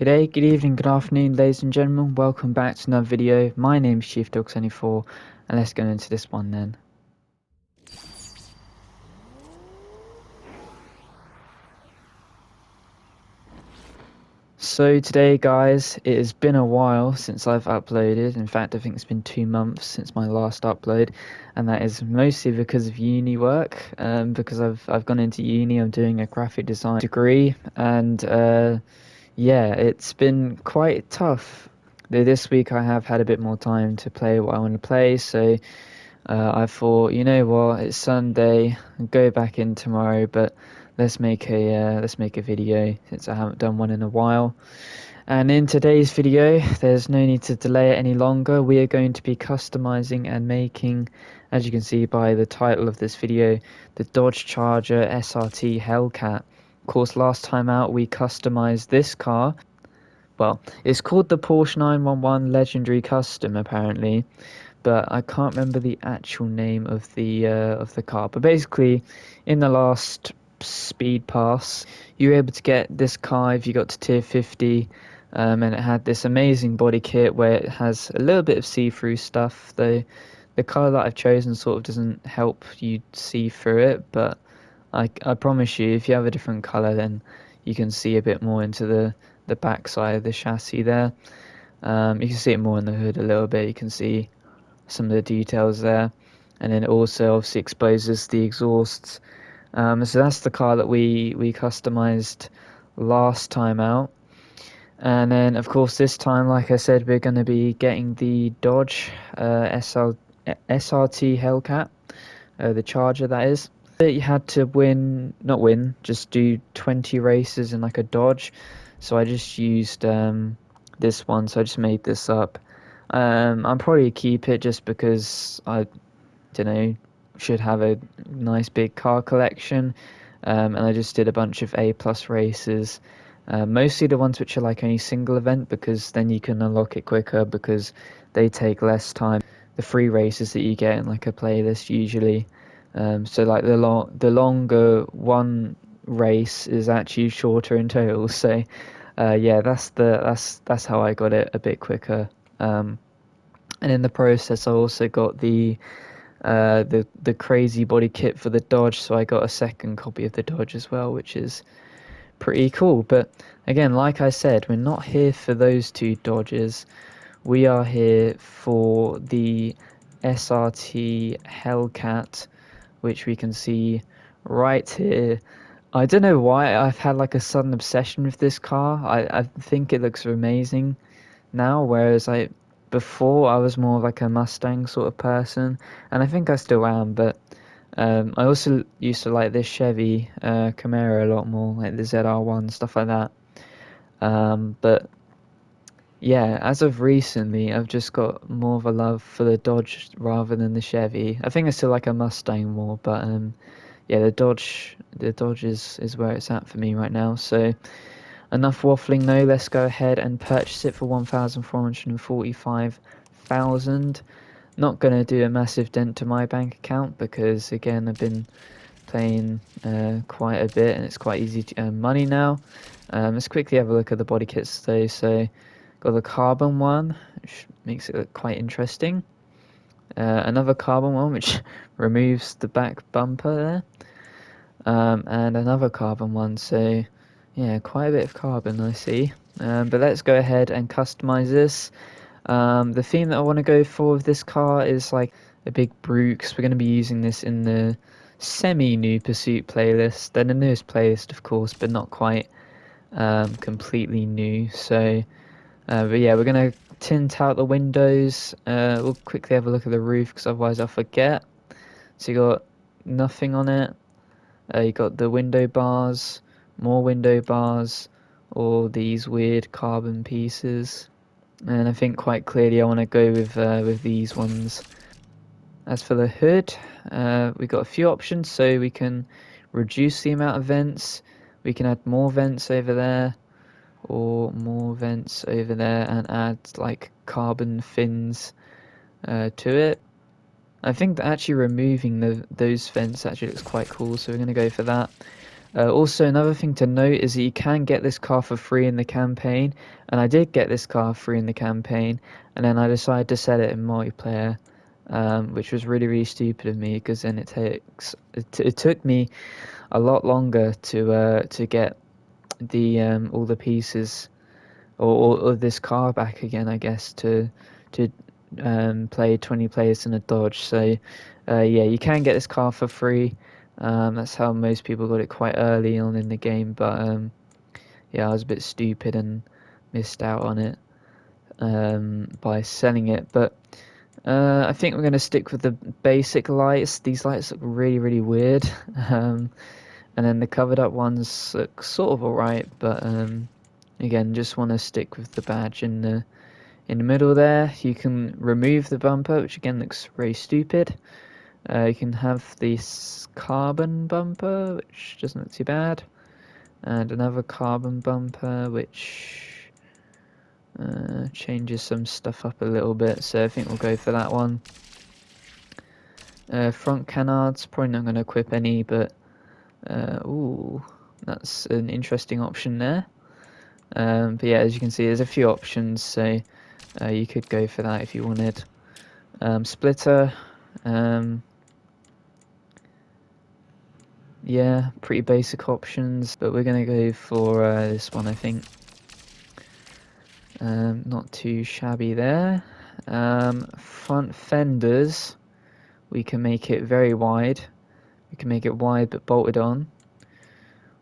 G'day, good evening, good afternoon, ladies and gentlemen. Welcome back to another video. My name is ChiefDog74, and let's get into this one then. So today, guys, it has been a while since I've uploaded. In fact, I think it's been 2 months since my last upload, and that is mostly because of uni work. Because I've gone into uni, I'm doing a graphic design degree, and yeah, it's been quite tough. This week I have had a bit more time to play what I want to play, so I thought, you know what, it's Sunday, I'll go back in tomorrow, but let's make a video since I haven't done one in a while. And in today's video, there's no need to delay it any longer. We are going to be customizing and making, as you can see by the title of this video, the Dodge Charger SRT Hellcat. Of course, last time out we customized this car. Well, it's called the Porsche 911 Legendary Custom apparently, but I can't remember the actual name of the car. But basically, in the last speed pass, you were able to get this car if you got to tier 50, and it had this amazing body kit where it has a little bit of see-through stuff. Though the colour that I've chosen sort of doesn't help you see through it, but I promise you, if you have a different colour, then you can see a bit more into the back side of the chassis there. You can see it more in the hood a little bit. You can see some of the details there, and then it also obviously exposes the exhausts. So that's the car that we customized last time out. And then of course this time, like I said, we're going to be getting the Dodge SRT Hellcat, the Charger that is. You had to just do 20 races in like a Dodge, so I just used this one, so I just made this up. I'll probably keep it just because I don't know, should have a nice big car collection, and I just did a bunch of A+ races, mostly the ones which are like only single event, because then you can unlock it quicker because they take less time. The free races that you get in like a playlist usually. So like the longer one race is actually shorter in total. So yeah, that's how I got it a bit quicker. And in the process, I also got the crazy body kit for the Dodge, so I got a second copy of the Dodge as well, which is pretty cool. But again, like I said, we're not here for those two Dodges. We are here for the SRT Hellcat, which we can see right here. I don't know why I've had like a sudden obsession with this car. I think it looks amazing now, whereas before I was more like a Mustang sort of person, and I think I still am, but I also used to like this Chevy Camaro a lot more, like the ZR1, stuff like that. But yeah, as of recently, I've just got more of a love for the Dodge rather than the Chevy. I think I still like a Mustang more, but yeah, the Dodge is where it's at for me right now. So enough waffling though, let's go ahead and purchase it for 1,445,000. Not gonna do a massive dent to my bank account because again I've been playing quite a bit and it's quite easy to earn money now. Let's quickly have a look at the body kits though. So got the carbon one, which makes it look quite interesting. Another carbon one which removes the back bumper there, and another carbon one. So yeah, quite a bit of carbon I see. But let's go ahead and customize this. The theme that I want to go for with this car is like a big brute, because we're going to be using this in the semi-new Pursuit playlist. Then the newest playlist, of course, but not quite completely new. So, but yeah, we're going to tint out the windows. We'll quickly have a look at the roof, because otherwise I'll forget. So you got nothing on it. You got the window bars, more window bars, all these weird carbon pieces. And I think quite clearly I want to go with these ones. As for the hood, we've got a few options, so we can reduce the amount of vents, we can add more vents over there, or more vents over there, and add like carbon fins to it. I think that actually removing those vents actually looks quite cool, so we're going to go for that. Also, another thing to note is that you can get this car for free in the campaign, and I did get this car free in the campaign, and then I decided to sell it in multiplayer, which was really, really stupid of me, because then it took me a lot longer to get the all the pieces or this car back again, I guess, to play 20 players in a Dodge. So yeah, you can get this car for free. That's how most people got it quite early on in the game, but yeah, I was a bit stupid and missed out on it by selling it. But I think we're going to stick with the basic lights. These lights look really, really weird. And then the covered up ones look sort of alright, but again, just want to stick with the badge in the middle there. You can remove the bumper, which again looks very stupid. You can have this carbon bumper, which doesn't look too bad, and another carbon bumper, which changes some stuff up a little bit, so I think we'll go for that one. Front canards, probably not going to equip any, but ooh, that's an interesting option there. But yeah, as you can see, there's a few options, so you could go for that if you wanted. Splitter, yeah, pretty basic options, but we're going to go for this one, I think. Not too shabby there. Front fenders, we can make it very wide. We can make it wide but bolted on.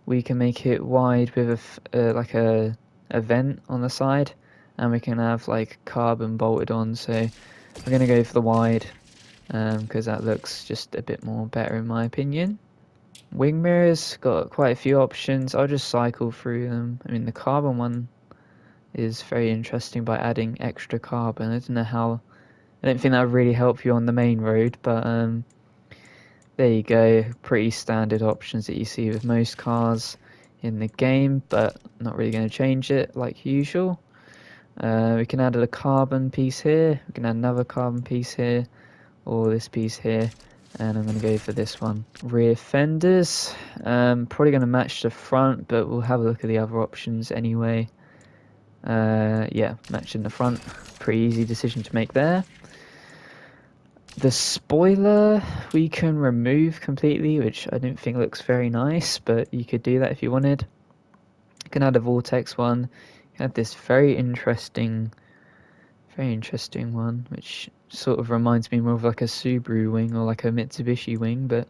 We can make it wide with like a vent on the side, and we can have like carbon bolted on. So we're going to go for the wide because that looks just a bit more better in my opinion. Wing mirrors, got quite a few options. I'll just cycle through them. I mean, the carbon one is very interesting by adding extra carbon. I don't know how, I don't think that would really help you on the main road, but there you go. Pretty standard options that you see with most cars in the game, but not really going to change it like usual. We can add a carbon piece here, we can add another carbon piece here, or this piece here, and I'm going to go for this one. Rear fenders, probably going to match the front, but we'll have a look at the other options anyway. Yeah, matching the front, pretty easy decision to make there. The spoiler we can remove completely, which I don't think looks very nice, but you could do that if you wanted. You can add a vortex one. You can add this very interesting one, which sort of reminds me more of like a Subaru wing or like a Mitsubishi wing, but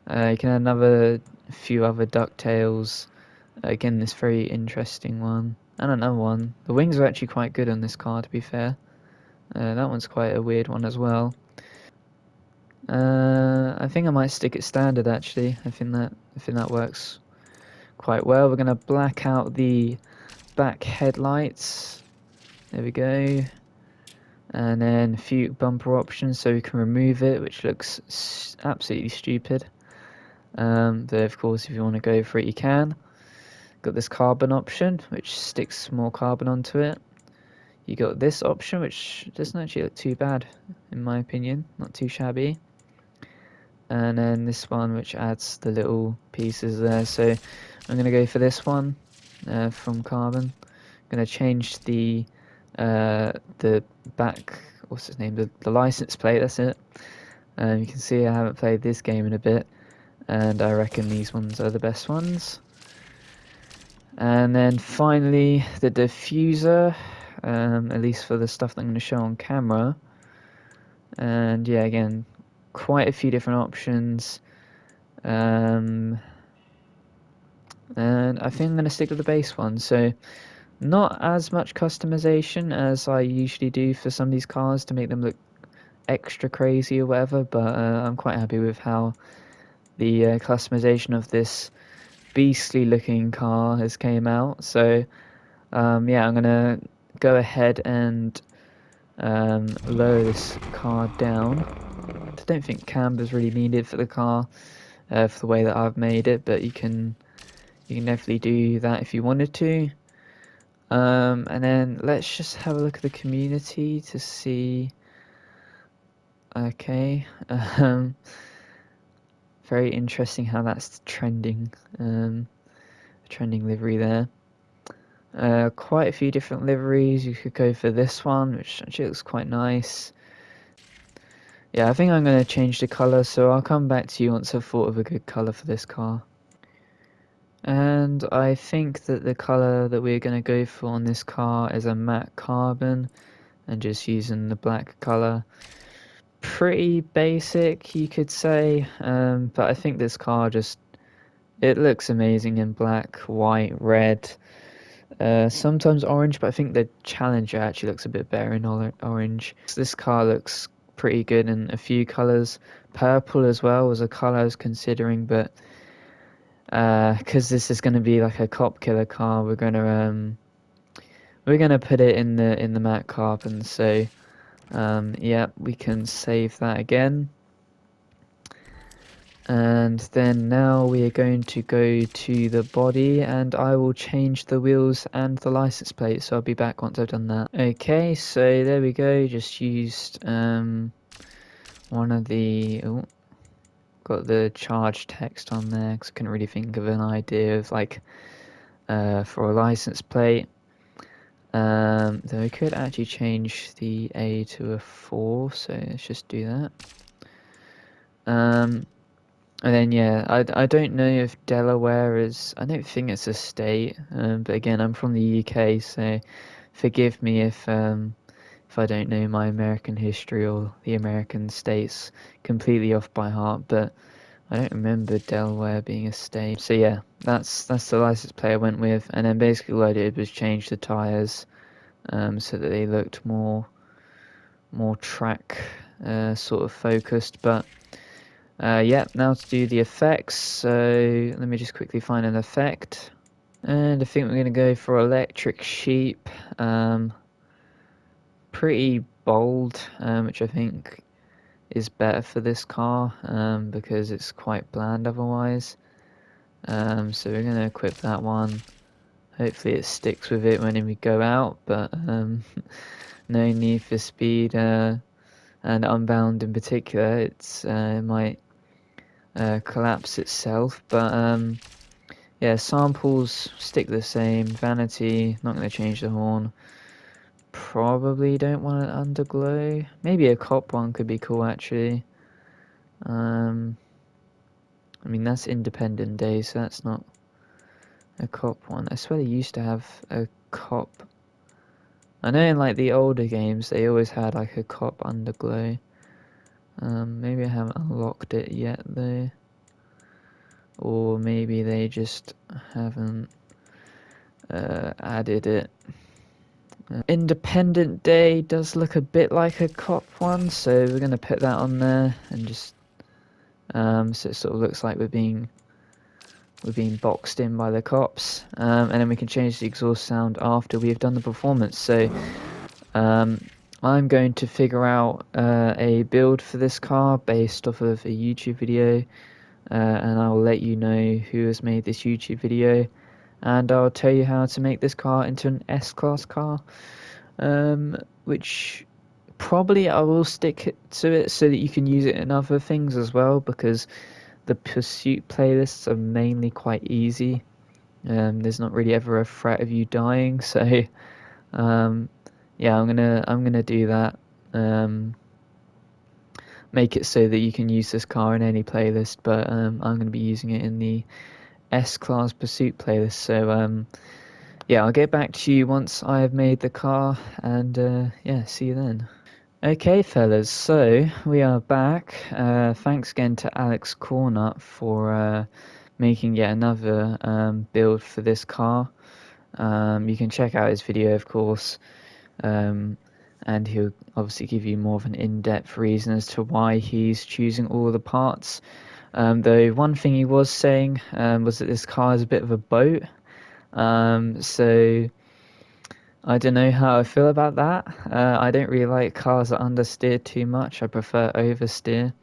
you can add a few other ducktails. Again, this very interesting one. And another one. The wings are actually quite good on this car, to be fair. That one's quite a weird one as well. I think I might stick it standard actually. I think that works quite well. We're gonna black out the back headlights. There we go. And then a few bumper options so we can remove it, which looks absolutely stupid. But of course, if you want to go for it, you can. Got this carbon option, which sticks more carbon onto it. You got this option, which doesn't actually look too bad, in my opinion. Not too shabby. And then this one, which adds the little pieces there. So I'm going to go for this one from carbon. I'm going to change the back, what's its name, the license plate, that's it. You can see I haven't played this game in a bit, and I reckon these ones are the best ones. And then finally the diffuser, at least for the stuff that I'm going to show on camera. And yeah, again, quite a few different options. And I think I'm going to stick with the base one. So not as much customization as I usually do for some of these cars to make them look extra crazy or whatever, but I'm quite happy with how the customization of this beastly looking car has came out. So yeah, I'm gonna go ahead and lower this car down. I don't think camber's really needed for the car for the way that I've made it, but you can definitely do that if you wanted to. And then let's just have a look at the community to see. Okay, very interesting how that's trending. Trending livery there. Quite a few different liveries. You could go for this one, which actually looks quite nice. Yeah, I think I'm going to change the colour, so I'll come back to you once I've thought of a good colour for this car. And I think that the colour that we're going to go for on this car is a matte carbon, and just using the black colour. Pretty basic, you could say, but I think this car it looks amazing in black, white, red, sometimes orange, but I think the Challenger actually looks a bit better in orange. So this car looks pretty good in a few colours. Purple as well was a colour I was considering, but because this is going to be like a cop killer car, we're gonna put it in the matte carbon. So yeah, we can save that again. And then now we are going to go to the body, and I will change the wheels and the license plate, so I'll be back once I've done that. Okay, so there we go, just used one of the... Oh, got the charge text on there, because I couldn't really think of an idea of, like, for a license plate. Then we could actually change the A to a 4, so let's just do that. And then yeah, I don't know if Delaware is, I don't think it's a state, but again, I'm from the UK, so forgive me if I don't know my American history or the American states completely off by heart, but I don't remember Delaware being a state. So yeah, that's the license plate I went with, and then basically what I did was change the tyres so that they looked more track sort of focused, but yeah, now to do the effects, so let me just quickly find an effect. And I think we're going to go for Electric Sheep. Pretty bold, which I think is better for this car, because it's quite bland otherwise. So we're going to equip that one. Hopefully it sticks with it when we go out, but no Need for Speed and Unbound in particular, it might collapse itself, but yeah, samples stick the same. Vanity, not going to change the horn. Probably don't want an underglow. Maybe a cop one could be cool actually. I mean that's Independent Day, so that's not a cop one. I swear they used to have a cop. I know in like the older games they always had like a cop underglow. Maybe I haven't unlocked it yet though. Or maybe they just haven't added it. Independent Day does look a bit like a cop one, so we're going to put that on there and just so it sort of looks like we're being boxed in by the cops, and then we can change the exhaust sound after we've done the performance. So I'm going to figure out a build for this car based off of a YouTube video, and I'll let you know who has made this YouTube video, and I'll tell you how to make this car into an S-Class car, which probably I will stick to it so that you can use it in other things as well, because the pursuit playlists are mainly quite easy. There's not really ever a threat of you dying, so yeah, I'm gonna do that. Make it so that you can use this car in any playlist, but I'm gonna be using it in the S-Class Pursuit playlist. So yeah, I'll get back to you once I have made the car, and yeah, see you then. Okay, fellas, so we are back. Thanks again to Alex Cornut for making yet another build for this car. You can check out his video, of course, and he'll obviously give you more of an in-depth reason as to why he's choosing all the parts. Though one thing he was saying was that this car is a bit of a boat, so I don't know how I feel about that. I don't really like cars that understeer too much. I prefer oversteer,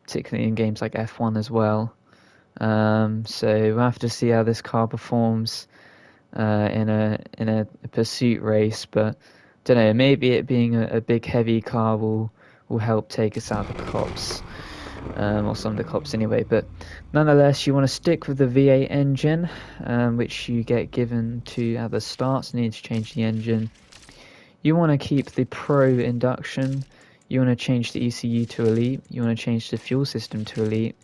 particularly in games like F1 as well. So we'll have to see how this car performs in a pursuit race, but don't know. Maybe it being a big heavy car will help take us out of the cops. or some of the cops anyway, but nonetheless you want to stick with the V8 engine, which you get given to at the start, so you need to change the engine. You want to keep the Pro induction, you want to change the ECU to Elite, you want to change the fuel system to Elite,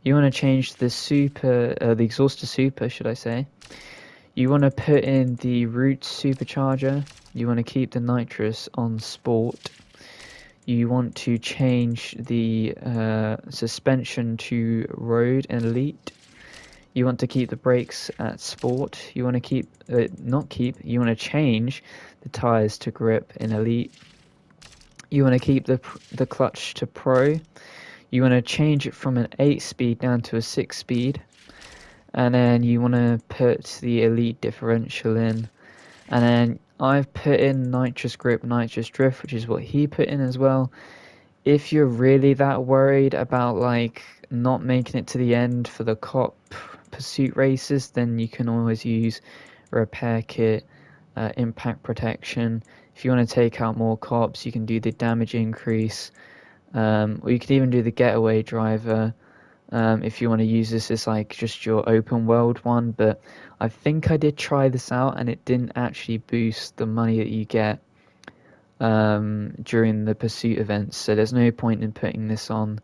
you want to change the the exhaust to Super, should I say. You want to put in the Root supercharger, you want to keep the nitrous on Sport, you want to change the suspension to Road and Elite, you want to keep the brakes at Sport, you want to you want to change the tyres to Grip in Elite, you want to keep the clutch to Pro, you want to change it from an 8-speed down to a 6-speed, and then you want to put the Elite differential in, and then I've put in nitrous grip, nitrous drift, which is what he put in as well. If you're really that worried about like not making it to the end for the cop pursuit races, then you can always use repair kit, impact protection. If you want to take out more cops, you can do the damage increase, or you could even do the getaway driver. If you want to use this as like just your open world one, but I think I did try this out and it didn't actually boost the money that you get during the pursuit events, so there's no point in putting this on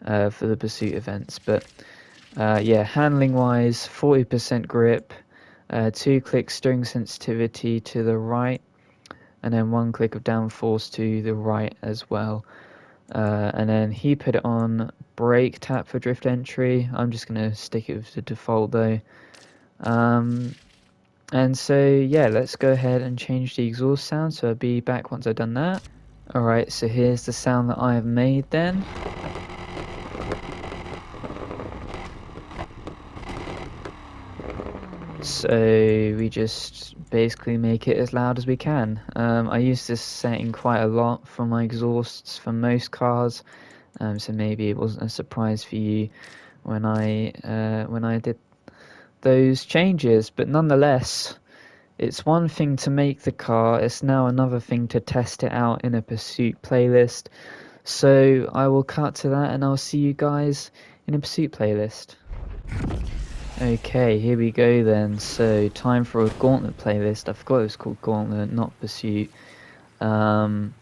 for the pursuit events. But yeah, handling wise, 40% grip, 2-click steering sensitivity to the right, and then 1 click of downforce to the right as well. And then he put it on brake tap for drift entry. I'm just going to stick it with the default though. And so yeah, let's go ahead and change the exhaust sound, so I'll be back once I've done that. Alright, so here's the sound that I have made then. So we just basically make it as loud as we can. I use this setting quite a lot for my exhausts for most cars, so maybe it wasn't a surprise for you when I did those changes, but nonetheless, it's one thing to make the car, it's now another thing to test it out in a pursuit playlist. So I will cut to that and I'll see you guys in a pursuit playlist. Okay, here we go then. So time for a Gauntlet playlist. I forgot it was called Gauntlet, not Pursuit. And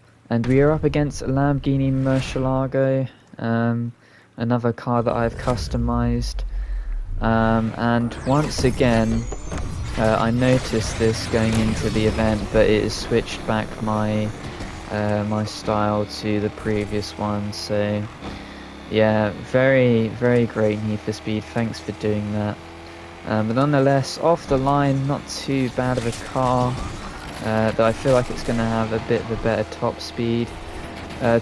we are up against a Lamborghini Murcielago, another car that I've customized. And once again, I noticed this going into the event, but it has switched back my my style to the previous one. So yeah, very great Need for Speed, thanks for doing that. But nonetheless, off the line, not too bad of a car, though I feel like it's going to have a bit of a better top speed.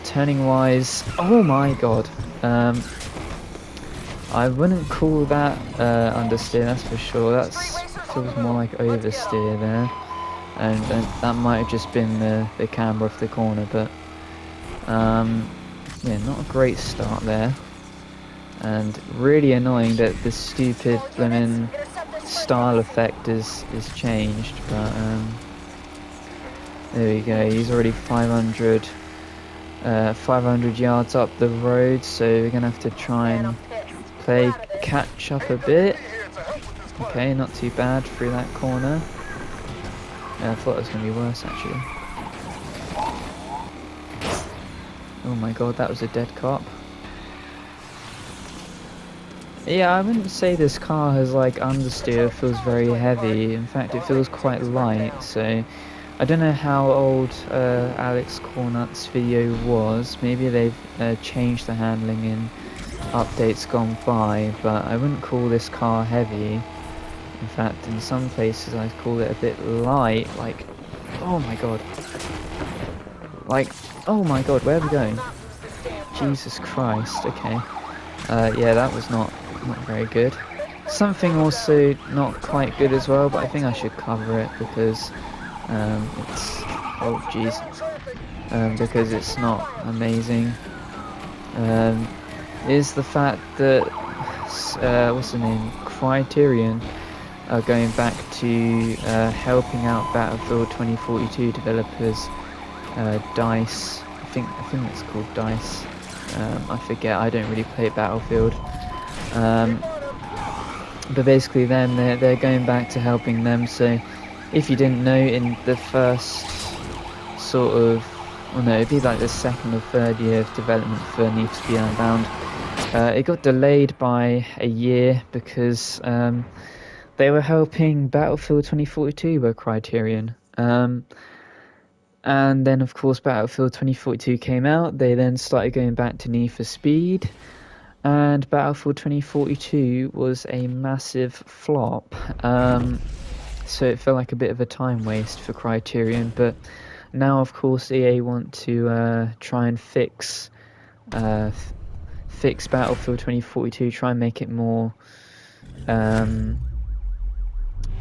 Turning wise, oh my god, I wouldn't call that understeer, that's for sure. That feels more like oversteer there, and that might have just been the camber off the corner, but yeah, not a great start there, and really annoying that the stupid blimmin' style effect is changed. But there we go, he's already 500 yards up the road, so we're gonna have to try and play catch up a bit. Okay, not too bad through that corner. Yeah, I thought it was gonna be worse actually. Oh my god, that was a dead cop. Yeah, I wouldn't say this car has like understeer, feels very heavy. In fact, it feels quite light, so I don't know how old Alex Cornut's video was. Maybe they've changed the handling in updates gone by, but I wouldn't call this car heavy. In fact, in some places I'd call it a bit light, like, oh my god. Like, oh my god, where are we going? Jesus Christ, okay. Yeah, that was not very good. Something also not quite good as well, but I think I should cover it because it's, oh jeez, because it's not amazing, is the fact that, what's the name, Criterion are going back to helping out Battlefield 2042 developers, DICE, I think it's called DICE, I forget, I don't really play Battlefield. But basically they're going back to helping them. So if you didn't know, in the first sort of, well no, it'd be like the second or third year of development for Need for Speed Unbound, it got delayed by a year because they were helping Battlefield 2042 by Criterion. And then of course Battlefield 2042 came out, they then started going back to Need for Speed, and Battlefield 2042 was a massive flop. So it felt like a bit of a time waste for Criterion, but now of course EA want to try and fix Battlefield 2042, try and make it more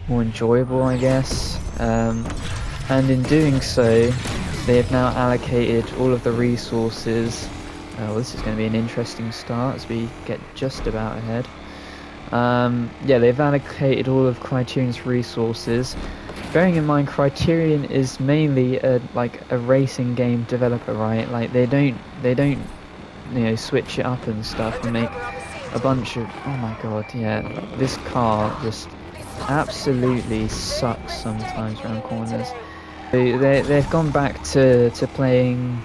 enjoyable, I guess. And in doing so, they have now allocated all of the resources. Well, this is going to be an interesting start as we get just about ahead. Yeah, they've allocated all of Criterion's resources. Bearing in mind, Criterion is mainly a racing game developer, right? Like they don't switch it up and stuff and make a bunch of, oh my god, yeah, this car just absolutely sucks sometimes around corners. They've gone back to playing,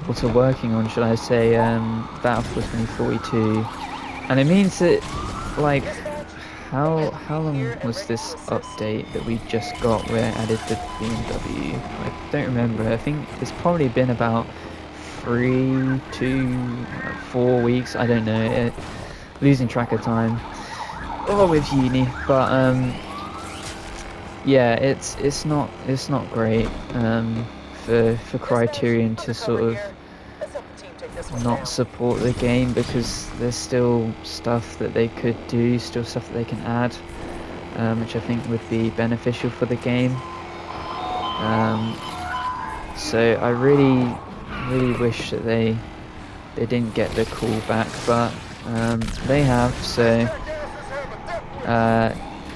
or to working on, should I say, Battlefield 2042, and it means that, like, how long was this update that we just got where it added the BMW? I don't remember. I think it's probably been about 3 to 4 weeks. I don't know. Losing track of time. Oh, with uni, but yeah, it's not great for Criterion to sort of not support the game, because there's still stuff that they could do, still stuff that they can add, which I think would be beneficial for the game. So I really wish that they didn't get the call back, but they have. So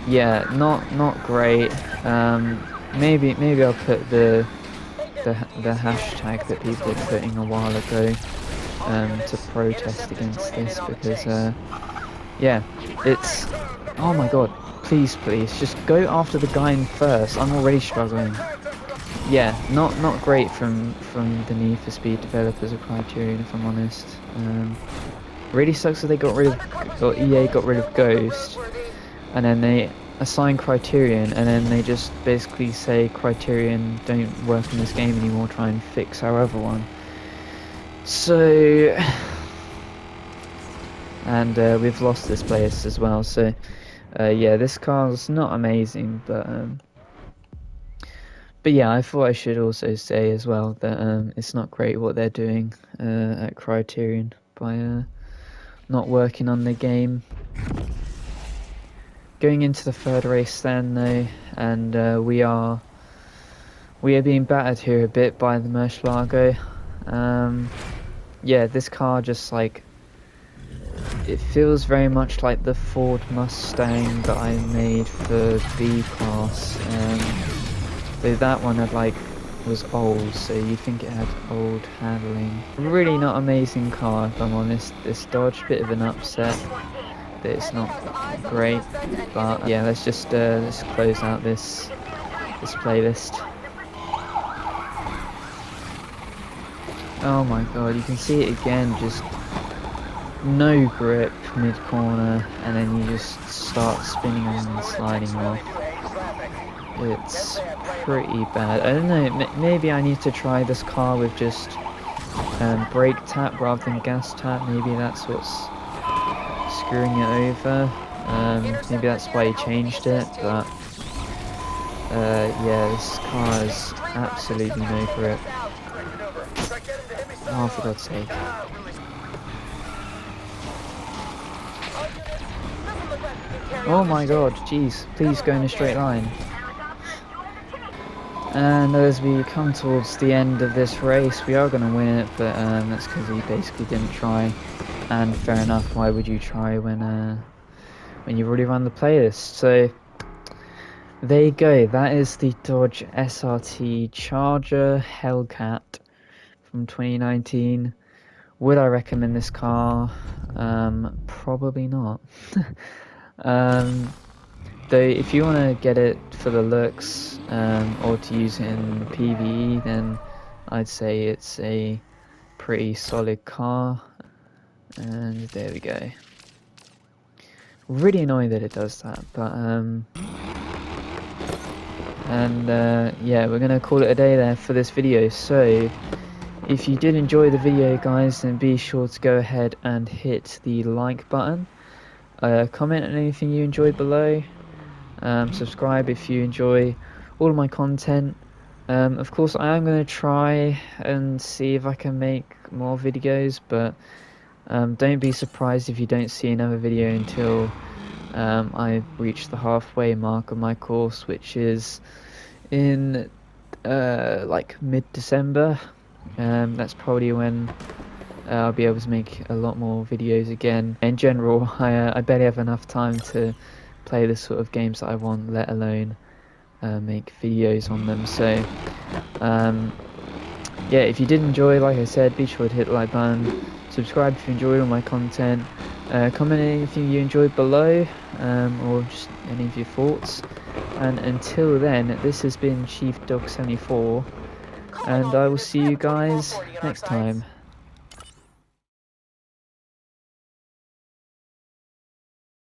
yeah, not great. Maybe I'll put the hashtag that people were putting a while ago to protest against this, because yeah, it's, oh my god, please just go after the guy in first. I'm already struggling. Yeah, not great from the Need for Speed developers of Criterion, if I'm honest. Really sucks that they got rid of, or EA got rid of Ghost, and then they assign Criterion, and then they just basically say Criterion don't work in this game anymore, try and fix our other one. So, and we've lost this place as well. So yeah, this car's not amazing, but yeah, I thought I should also say as well that it's not great what they're doing at Criterion by not working on the game. Going into the third race then though, and we are being battered here a bit by the Murcielago. Yeah, this car just, like, it feels very much like the Ford Mustang that I made for B-Class. Though that one was old, so you think it had old handling. Really not amazing car, if I'm honest. This Dodge, bit of an upset that it's not great, but yeah, let's just let's close out this playlist. Oh my god, you can see it again, just no grip mid-corner, and then you just start spinning and sliding off. It's pretty bad. I don't know, maybe I need to try this car with just brake tap rather than gas tap. Maybe that's what's screwing it over. Maybe that's why he changed it, but yeah, this car has absolutely no grip. Oh, for God's sake. Oh my god, jeez, please go in a straight line. And as we come towards the end of this race, we are going to win it, but that's because he basically didn't try. And fair enough, why would you try when you've already run the playlist? So there you go, that is the Dodge SRT Charger Hellcat from 2019. Would I recommend this car? Probably not. Though if you want to get it for the looks, or to use it in PvE, then I'd say it's a pretty solid car. And there we go. Really annoying that it does that, but yeah, we're gonna call it a day there for this video. So if you did enjoy the video, guys, then be sure to go ahead and hit the like button. Comment on anything you enjoyed below. Subscribe if you enjoy all of my content. Of course, I am going to try and see if I can make more videos, but don't be surprised if you don't see another video until I reach the halfway mark of my course, which is in like mid-December. That's probably when I'll be able to make a lot more videos again. In general, I barely have enough time to play the sort of games that I want, let alone make videos on them. So yeah, if you did enjoy, like I said, be sure to hit the like button, subscribe if you enjoyed all my content, comment anything you enjoyed below, or just any of your thoughts. And until then, this has been Chief Dog 74, and I will see you guys next time.